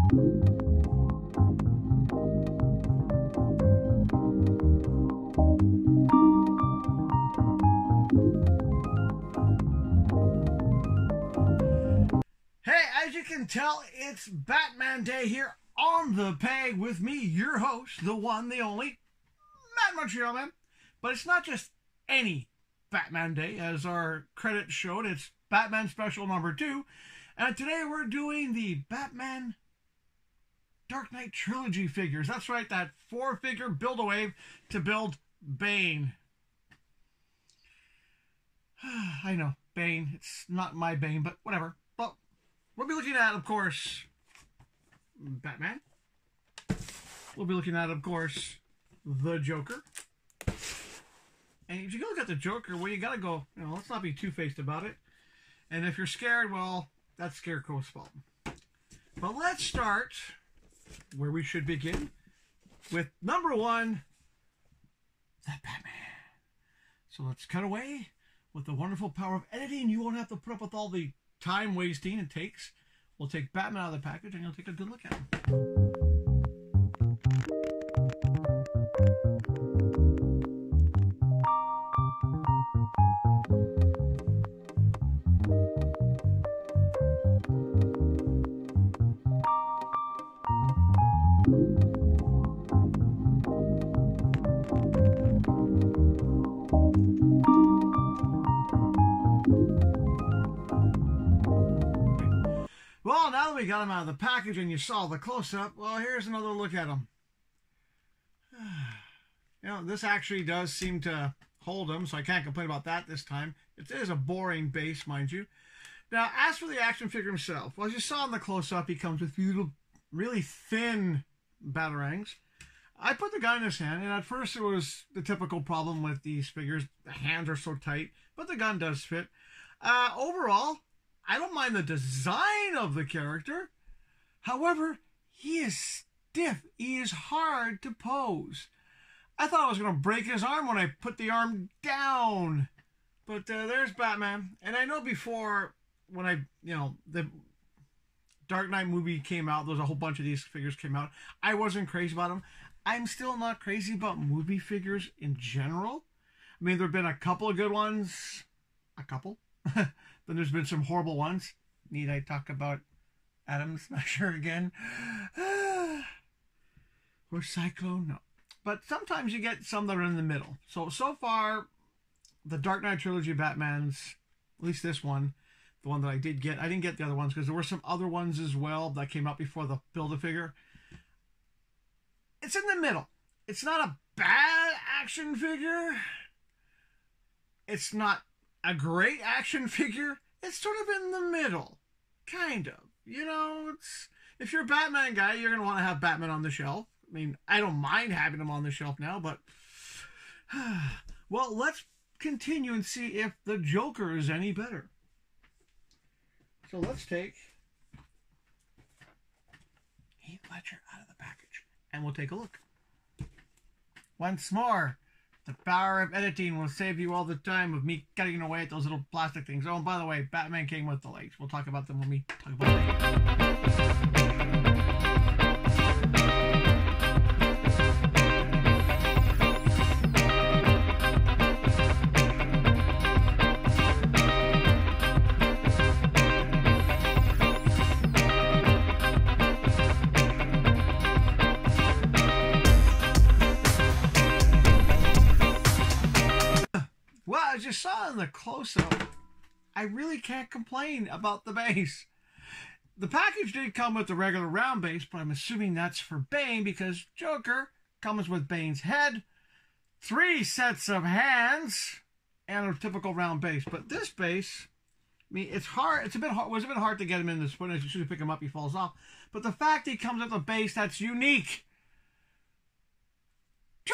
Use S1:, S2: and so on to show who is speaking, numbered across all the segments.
S1: As you can tell, it's Batman Day here on the peg with me, your host, the one, the only, Matt Montreal Man. But it's not just any Batman Day, as our credits showed. It's Batman Special number 2. And today we're doing the Batman Dark Knight Trilogy figures. That's right, that 4-figure build-a-wave to build Bane. I know, Bane. It's not my Bane, but whatever. But we'll be looking at, of course, Batman. We'll be looking at, of course, the Joker. And if you look at the Joker, well, you gotta go, let's not be two-faced about it. And if you're scared, well, that's Scarecrow's fault. But let's start where we should begin with number 1, the Batman. So let's cut away. With the wonderful power of editing, you won't have to put up with all the time wasting it takes. We'll take Batman out of the package and you'll take a good look at him. Well, now that we got him out of the package and you saw the close-up, well, here's another look at him. This actually does seem to hold him, so I can't complain about that this time. It is a boring base, mind you. Now, as for the action figure himself, well, as you saw in the close-up, he comes with little, really thin batarangs. I put the gun in his hand, and at first it was the typical problem with these figures. The hands are so tight, but the gun does fit. Overall, I don't mind the design of the character. However, he is stiff. He is hard to pose. I thought I was going to break his arm when I put the arm down. But there's Batman. And I know before, when the Dark Knight movie came out, there's a whole bunch of these figures came out. I wasn't crazy about them. I'm still not crazy about movie figures in general. I mean, there have been a couple of good ones. A couple. Then there's been some horrible ones. Need I talk about Atom Smasher again? Or Cyclone? No. But sometimes you get some that are in the middle. So far, the Dark Knight Trilogy Batmans, at least this one, the one that I did get. I didn't get the other ones because there were some other ones as well that came out before the Build-A-Figure. It's in the middle. It's not a bad action figure. It's not a great action figure. It's sort of in the middle. Kind of. If you're a Batman guy, you're going to want to have Batman on the shelf. I mean, I don't mind having him on the shelf now, but well, let's continue and see if the Joker is any better. So let's take Heath Ledger out of the package, and we'll take a look. Once more, the power of editing will save you all the time of me cutting away at those little plastic things. Oh, and by the way, Batman came with the legs. We'll talk about them when we talk about legs. As you saw in the close-up, I really can't complain about the base. The package did come with the regular round base, but I'm assuming that's for Bane because Joker comes with Bane's head, 3 sets of hands, and a typical round base. But this base, I mean, it's hard. It was a bit hard to get him in this foot. As you soon as you pick him up, he falls off. But the fact he comes with a base that's unique.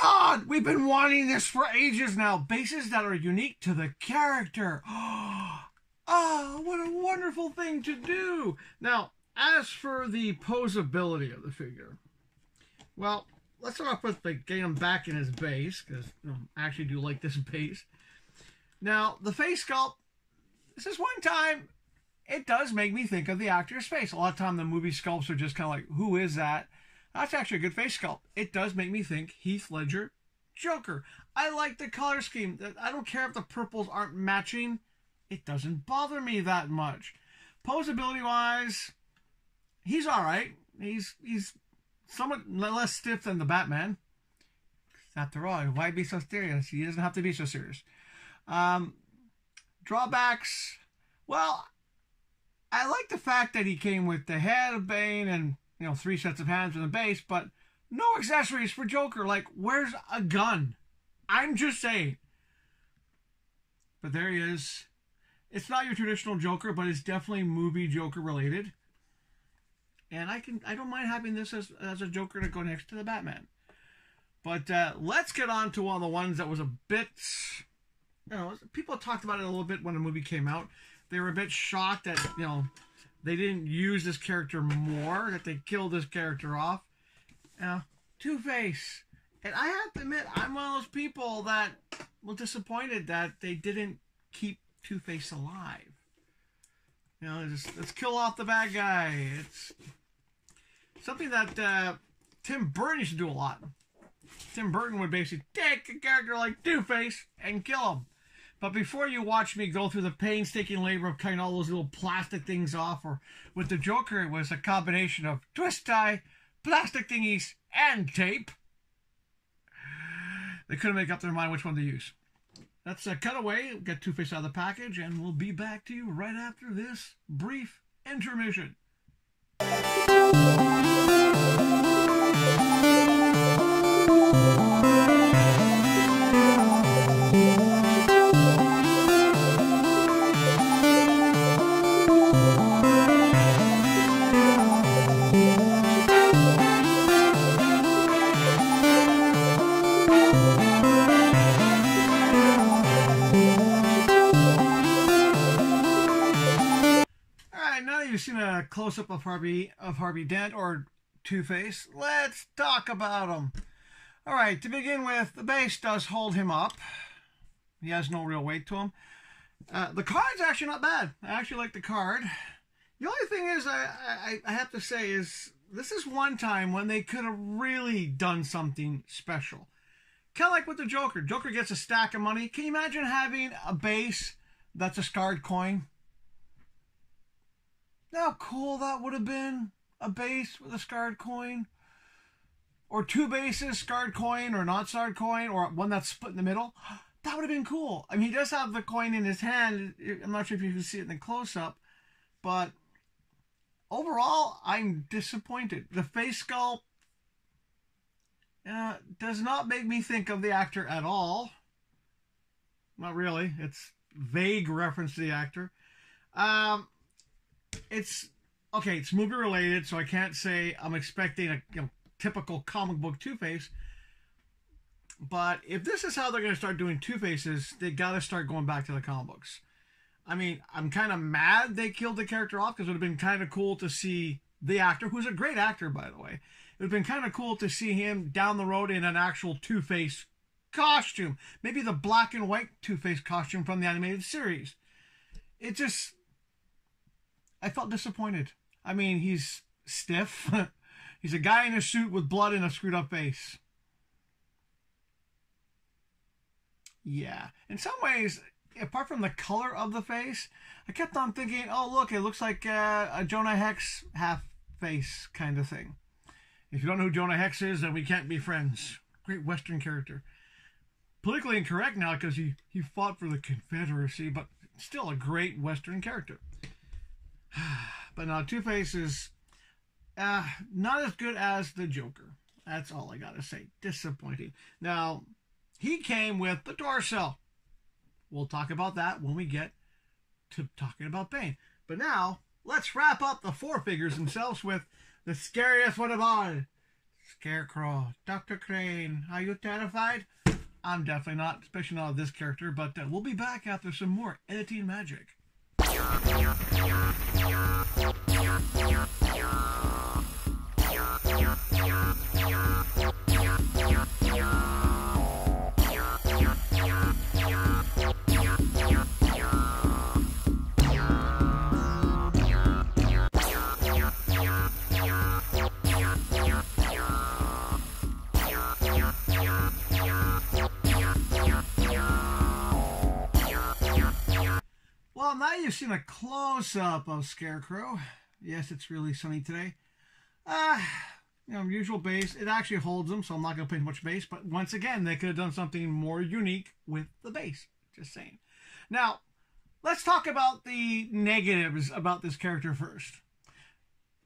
S1: God, we've been wanting this for ages now. Bases that are unique to the character. Oh, what a wonderful thing to do. Now, as for the posability of the figure, well, let's start off with getting him back in his base, because I actually do like this base. Now, the face sculpt, this is one time it does make me think of the actor's face. A lot of time the movie sculpts are just kind of like, who is that? That's actually a good face sculpt. It does make me think Heath Ledger, Joker. I like the color scheme. I don't care if the purples aren't matching. It doesn't bother me that much. Posability wise, he's all right. He's somewhat less stiff than the Batman. After all, why be so serious? He doesn't have to be so serious. Drawbacks, well, I like the fact that he came with the head of Bane and 3 sets of hands and a base, but no accessories for Joker. Like, where's a gun? I'm just saying. But there he is. It's not your traditional Joker, but it's definitely movie Joker related. And I don't mind having this as a Joker to go next to the Batman. But let's get on to one of the ones that was a bit, people talked about it a little bit when the movie came out. They were a bit shocked that, they didn't use this character more, that they killed this character off. Two-Face. And I have to admit, I'm one of those people that were disappointed that they didn't keep Two-Face alive. Let's kill off the bad guy. It's something that Tim Burton used to do a lot. Tim Burton would basically take a character like Two-Face and kill him. But before you watch me go through the painstaking labor of cutting all those little plastic things off, or with the Joker, it was a combination of twist tie, plastic thingies, and tape. They couldn't make up their mind which one to use. Let's cut away, we'll get Two-Face out of the package, and we'll be back to you right after this brief intermission. You've seen a close-up of Harvey Dent, or Two-Face. Let's talk about him. All right, to begin with, the base does hold him up. He has no real weight to him. The card's actually not bad. I actually like the card. The only thing is, I have to say, is this is one time when they could have really done something special. Kind of like with the Joker. Joker gets a stack of money. Can you imagine having a base that's a scarred coin? How cool that would have been. A base with a scarred coin. Or 2 bases, scarred coin or not scarred coin, or one that's split in the middle. That would have been cool. I mean, he does have the coin in his hand. I'm not sure if you can see it in the close-up. But overall, I'm disappointed. The face sculpt does not make me think of the actor at all. Not really. It's vague reference to the actor. It's movie related, so I can't say I'm expecting a typical comic book Two-Face. But if this is how they're going to start doing Two-Faces, they got to start going back to the comic books. I mean, I'm kind of mad they killed the character off, because it would have been kind of cool to see the actor, who's a great actor, by the way. It would have been kind of cool to see him down the road in an actual Two-Face costume. Maybe the black and white Two-Face costume from the animated series. It just... I felt disappointed. I mean, he's stiff. He's a guy in a suit with blood and a screwed up face. Yeah. In some ways, apart from the color of the face, I kept on thinking, oh, look, it looks like a Jonah Hex half face kind of thing. If you don't know who Jonah Hex is, then we can't be friends. Great Western character. Politically incorrect now because he fought for the Confederacy, but still a great Western character. But now Two-Face is not as good as the Joker. That's all I gotta say. Disappointing. Now, he came with the torso. We'll talk about that when we get to talking about Bane. But now, let's wrap up the 4 figures themselves with the scariest one of all. Scarecrow. Dr. Crane, are you terrified? I'm definitely not, especially not of this character, but we'll be back after some more editing magic. now you've seen a close-up of Scarecrow. Yes, it's really sunny today. Usual base. It actually holds them, so I'm not going to paint much base. But once again, they could have done something more unique with the base. Just saying. Now, let's talk about the negatives about this character first.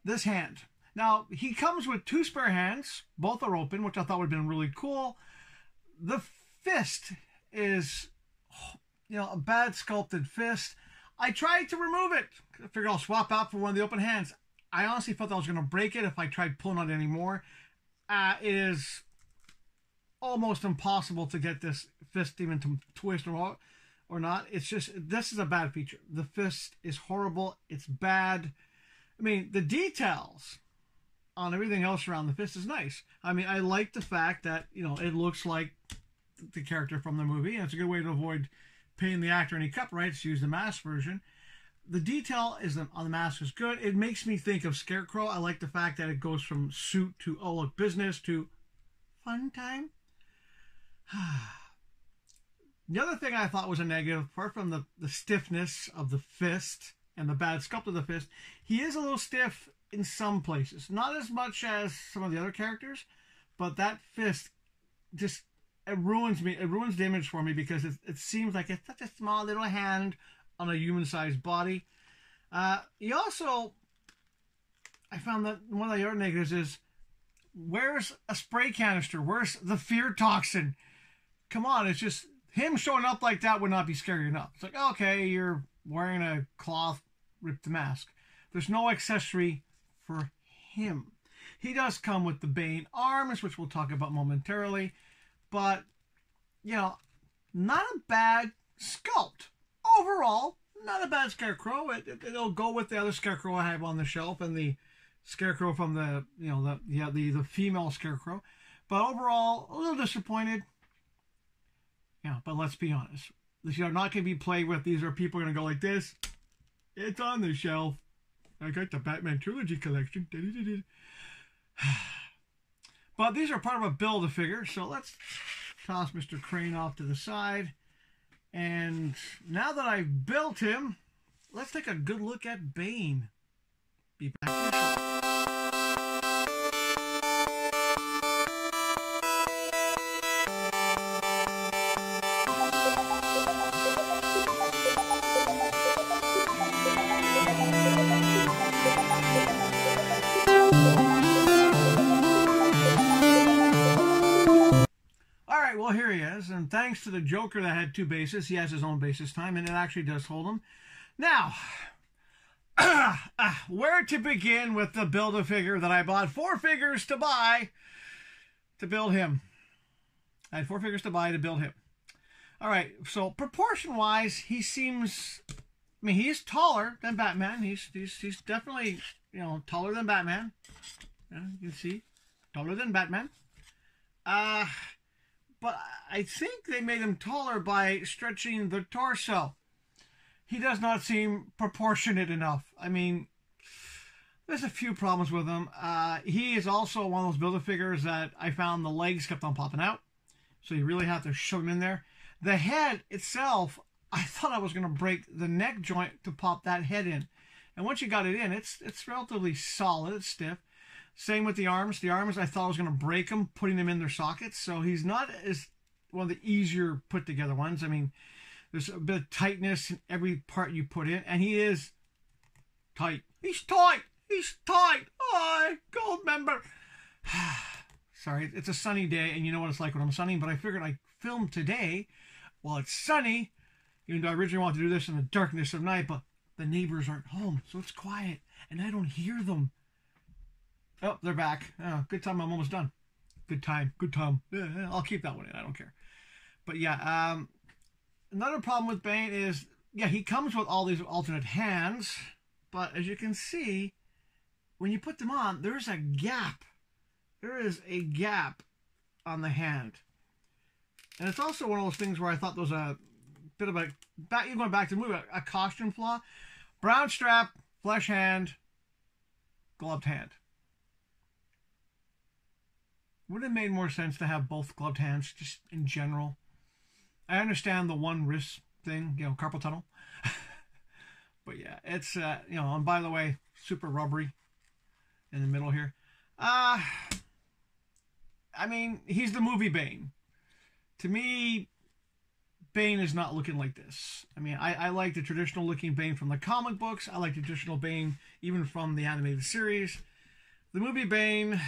S1: This hand. Now, he comes with 2 spare hands. Both are open, which I thought would have been really cool. The fist is, a bad sculpted fist. I tried to remove it. I figured I'll swap out for one of the open hands. I honestly felt I was going to break it if I tried pulling on it anymore. It is almost impossible to get this fist even to twist or not. It's just, this is a bad feature. The fist is horrible. It's bad. I mean, the details on everything else around the fist is nice. I mean, I like the fact that, it looks like the character from the movie. And it's a good way to avoid paying the actor any copyrights to use the mask version. The detail on the mask is good. It makes me think of Scarecrow. I like the fact that it goes from suit to, oh, look, business to fun time. The other thing I thought was a negative, apart from the stiffness of the fist and the bad sculpt of the fist, he is a little stiff in some places. Not as much as some of the other characters, but that fist just, it ruins me. It ruins the image for me because it seems like it's such a small little hand on a human-sized body. He also, I found that one of the other negatives is, where's a spray canister? Where's the fear toxin? Come on, it's just, him showing up like that would not be scary enough. It's like, okay, you're wearing a cloth ripped mask. There's no accessory for him. He does come with the Bane arms, which we'll talk about momentarily, but, not a bad sculpt. Overall, not a bad Scarecrow. It'll go with the other Scarecrow I have on the shelf and the Scarecrow from the female Scarecrow. But overall, a little disappointed. Yeah, but let's be honest. These are not going to be played with. These are people going to go like this. It's on the shelf. I got the Batman Trilogy collection. But these are part of a Build-A-Figure. So let's toss Mr. Crane off to the side. And now that I've built him, let's take a good look at Bane. Be back in a short. Well, here he is, and thanks to the Joker that had 2 bases, he has his own base this time, and it actually does hold him. Now, where to begin with the Build-A-Figure that I bought 4 figures to buy to build him. I had 4 figures to buy to build him. All right, so proportion-wise, he seems, he is taller than Batman. He's definitely, taller than Batman. Yeah, you can see, taller than Batman. But I think they made him taller by stretching the torso. He does not seem proportionate enough. I mean, there's a few problems with him. He is also one of those Build-A-Figures that I found the legs kept on popping out. So you really have to shove him in there. The head itself, I thought I was going to break the neck joint to pop that head in. And once you got it in, it's relatively solid. It's stiff. Same with the arms. The arms, I thought I was going to break them, putting them in their sockets. So he's not as one of the easier put together ones. I mean, there's a bit of tightness in every part you put in. And he is tight. He's tight. He's tight. Oh, gold member. Sorry, it's a sunny day, and you know what it's like when I'm sunny. But I figured I'd film today while it's sunny. Even though I originally wanted to do this in the darkness of night. But the neighbors aren't home, so it's quiet. And I don't hear them. Oh, they're back. Oh, good time. I'm almost done. Good time. Good time. Yeah, I'll keep that one in. I don't care. But yeah, another problem with Bane is, yeah, he comes with all these alternate hands. But as you can see, when you put them on, there's a gap. There is a gap on the hand. And it's also one of those things where I thought there was a bit of a, even going back to the movie, a costume flaw. Brown strap, flesh hand, gloved hand. Would it have made more sense to have both gloved hands, just in general? I understand the one wrist thing, carpal tunnel. But yeah, it's and by the way, super rubbery in the middle here. I mean, he's the movie Bane. To me, Bane is not looking like this. I mean, I like the traditional looking Bane from the comic books. I like the traditional Bane even from the animated series. The movie Bane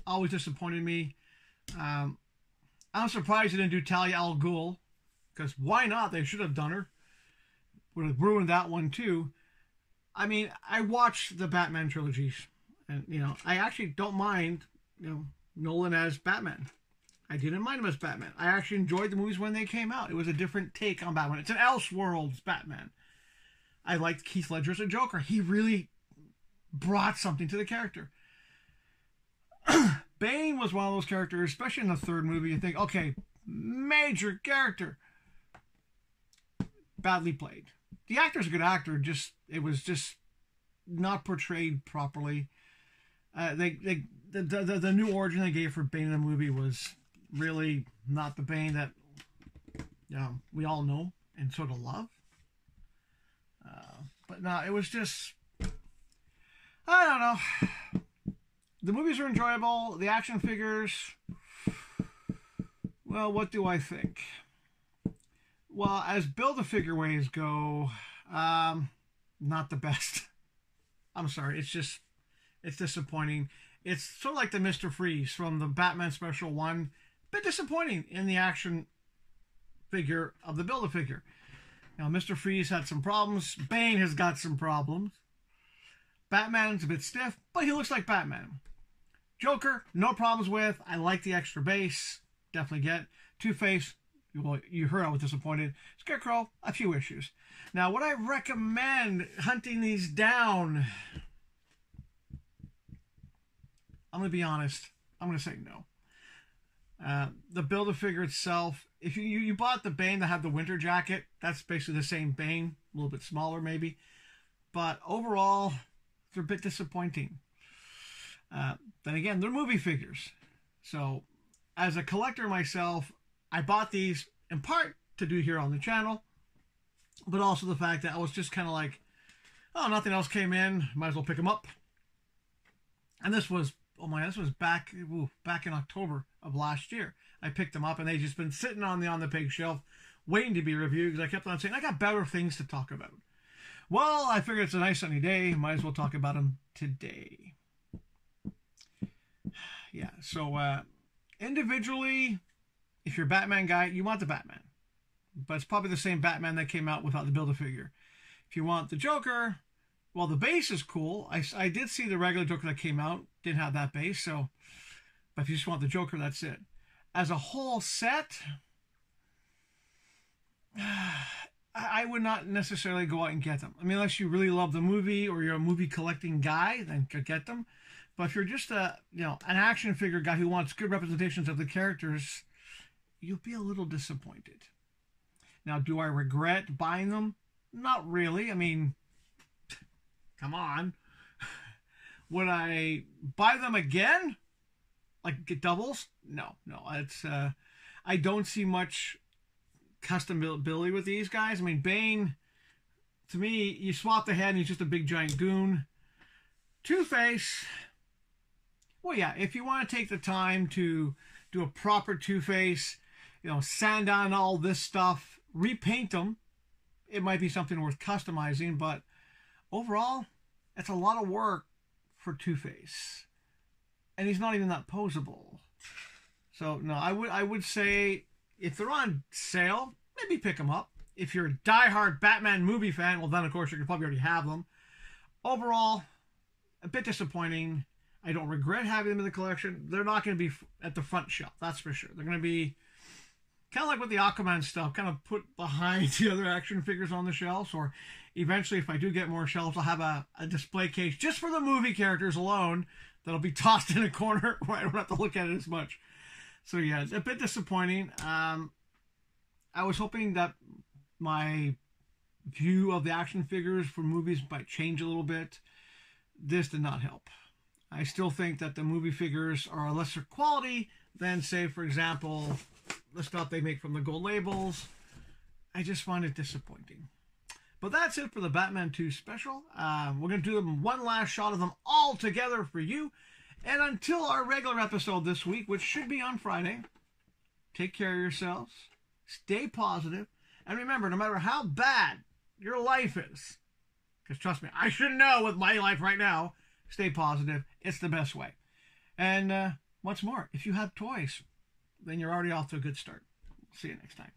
S1: always disappointed me. I'm surprised they didn't do Talia al Ghul, because why not? They should have done her. Would have ruined that one too. I mean, I watched the Batman trilogies, and I actually don't mind Nolan as Batman. I didn't mind him as Batman. I actually enjoyed the movies when they came out. It was a different take on Batman. It's an Elseworlds Batman. I liked Heath Ledger as a Joker. He really brought something to the character. Bane was one of those characters, especially in the third movie, you think, okay, major character. Badly played. The actor's a good actor, it was just not portrayed properly. The new origin they gave for Bane in the movie was really not the Bane that we all know and sort of love. But no, it was just, I don't know. The movies are enjoyable. The action figures, well, what do I think? Well, as Build-A-Figure ways go, not the best. I'm sorry, it's disappointing. It's sort of like the Mr. Freeze from the Batman Special 1. Bit disappointing in the action figure of the Build-A-Figure. Now, Mr. Freeze had some problems. Bane has got some problems. Batman's a bit stiff, but he looks like Batman. Joker, no problems with. I like the extra base. Definitely get. Two-Face, well, you heard I was disappointed. Scarecrow, a few issues. Now, would I recommend hunting these down? I'm going to be honest. I'm going to say no. The Build-A-Figure itself, if you bought the Bane that had the winter jacket, that's basically the same Bane, a little bit smaller maybe. But overall, they're a bit disappointing. Then again, they're movie figures. So, as a collector myself, I bought these in part to do here on the channel, but also the fact that I was just kind of like, oh, nothing else came in, might as well pick them up. And this was, this was back in October of last year. I picked them up, and they've just been sitting on the pig shelf, waiting to be reviewed, because I kept on saying, I got better things to talk about. Well, I figured it's a nice sunny day, might as well talk about them today. Yeah, so individually, if you're a Batman guy, you want the Batman. But it's probably the same Batman that came out without the Build-A-Figure. If you want the Joker, well, the base is cool. I did see the regular Joker that came out. Didn't have that base, so... But if you just want the Joker, that's it. As a whole set, I would not necessarily go out and get them. I mean, unless you really love the movie or you're a movie collecting guy, then get them. But if you're just an action figure guy who wants good representations of the characters, you'll be a little disappointed. Now, do I regret buying them? Not really. I mean, come on. Would I buy them again? Like get doubles? No. It's I don't see much custom ability with these guys. I mean, Bane, to me, you swap the head and he's just a big giant goon. Two-Face, well, yeah, if you want to take the time to do a proper Two-Face, sand on all this stuff, repaint them, it might be something worth customizing, but overall, it's a lot of work for Two-Face. And he's not even that posable. So, no, I would say, if they're on sale, maybe pick them up. If you're a diehard Batman movie fan, well, then, of course, you can probably already have them. Overall, a bit disappointing. I don't regret having them in the collection. They're not going to be at the front shelf, that's for sure. They're going to be kind of like with the Aquaman stuff, kind of put behind the other action figures on the shelves, or eventually, if I do get more shelves, I'll have a display case just for the movie characters alone that'll be tossed in a corner where I don't have to look at it as much. So yeah, it's a bit disappointing. I was hoping that my view of the action figures for movies might change a little bit. This did not help. I still think that the movie figures are a lesser quality than, say, for example, the stuff they make from the gold labels. I just find it disappointing. But that's it for the Batman 2 special. We're going to do them one last shot of them all together for you. And until our regular episode this week, which should be on Friday, take care of yourselves, stay positive, and remember, no matter how bad your life is, because trust me, I should know with my life right now, stay positive. It's the best way. And what's more, if you have toys, then you're already off to a good start. See you next time.